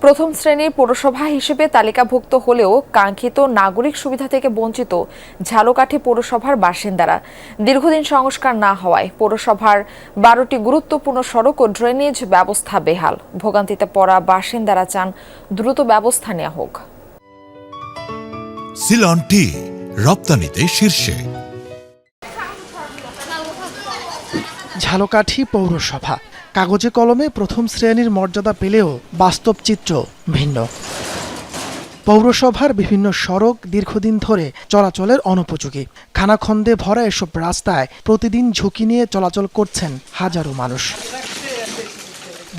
প্রথম শ্রেণীর পৌরসভা হিসেবে তালিকাভুক্ত হলেও কাঙ্ক্ষিত নাগরিক সুবিধা থেকে বঞ্চিত ঝালকাঠি পৌরসভার বাসিন্দারা। দীর্ঘদিন সংস্কার না হওয়ায় পৌরসভার 12টি গুরুত্বপূর্ণ সড়ক ও ড্রেনেজ ব্যবস্থা বেহাল। ভোগান্তিতে পড়া বাসিন্দারা চান দ্রুত ব্যবস্থা নেওয়া হোক। সিলন টি রপ্তানিতে শীর্ষে। ঝালকাঠি পৌরসভা কাগজে কলমে প্রথম শ্রেণীর মর্যাদা পেলেও বাস্তব চিত্র ভিন্ন। পৌরসভার বিভিন্ন সড়ক দীর্ঘদিন ধরে চলাচলের অনুপযোগী। খানাখন্দে ভরা এসব রাস্তায় প্রতিদিন ঝুঁকি নিয়ে চলাচল করছেন হাজারো মানুষ।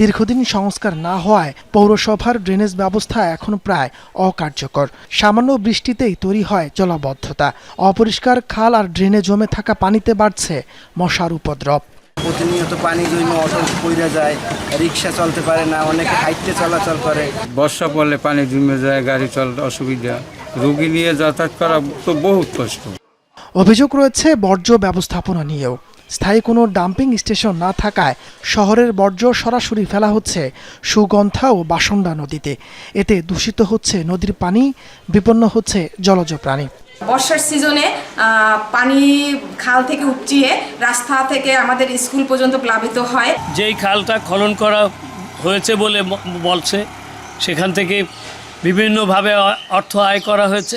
দীর্ঘদিন সংস্কার না হওয়ায় পৌরসভার ড্রেনেজ ব্যবস্থা এখন প্রায় অকার্যকর। সামান্য বৃষ্টিতেই তৈরি হয় জলাবদ্ধতা। অপরিষ্কার খাল আর ড্রেনে জমে থাকা পানিতে বাড়ছে মশার উপদ্রব। প্রতিনিয়ত পানি জন্য অটো পড়ে যায়, রিক্সা চলতে পারে না, অনেকে হাইটে চলাচল করে। বর্ষা পড়লে পানি জমে যায়, গাড়ি চলতে অসুবিধা, রোগী নিয়ে যাতায়াত করা তো বহুত কষ্ট। অভিযোগ রয়েছে বর্জ্য ব্যবস্থাপনা নিয়েও। স্থায়ী কোনো ডাম্পিং স্টেশন না থাকায় শহরের বর্জ্য সরাসরি ফেলা হচ্ছে সুগন্ধা ও বাসন্ডা নদীতে। এতে দূষিত হচ্ছে নদীর পানি, বিপন্ন হচ্ছে জলজ প্রাণী। বর্ষার সিজনে পানি খাল থেকে উপচিয়ে রাস্তা থেকে আমাদের স্কুল পর্যন্ত প্লাবিত হয়। যেই খালটা খনন করা হয়েছে বলে বলছে, সেখান থেকে বিভিন্নভাবে অর্থ আয় করা হয়েছে,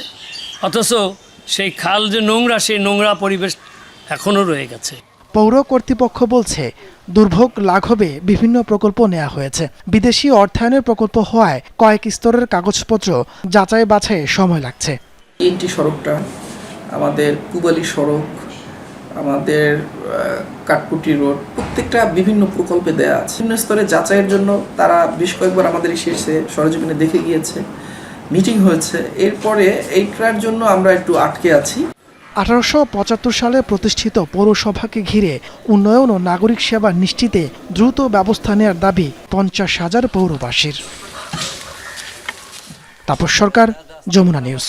অথচ সেই খাল যে নোংরা, সেই নোংরা পরিবেশ এখনও রয়ে গেছে। পৌর কর্তৃপক্ষ বলছে দুর্ভোগ লাঘবে বিভিন্ন প্রকল্প নেওয়া হয়েছে। বিদেশি অর্থায়নের প্রকল্প হওয়ায় কয়েক স্তরের কাগজপত্র যাচাই বাছাইয়ে সময় লাগছে। তিনটি সড়কটা আমাদের পুবালি সড়ক, আমাদের কাঠকুটি রোড, প্রত্যেকটা বিভিন্ন প্রকল্পে দেয়া আছে। বিভিন্ন স্তরে যাচাইয়ের জন্য তারা বেশ কয়েকবার আমাদের এসে সরেজমিনে দেখে গিয়েছে, মিটিং হয়েছে। এরপরে এইটার জন্য আমরা একটু আটকে আছি। 1875 সালে প্রতিষ্ঠিত পৌরসভাকে ঘিরে উন্নয়ন ও নাগরিক সেবা নিশ্চিতে দ্রুত ব্যবস্থা নেওয়ার দাবি 50,000 পৌরবাসীর। তাপস সরকার, যমুনা নিউজ।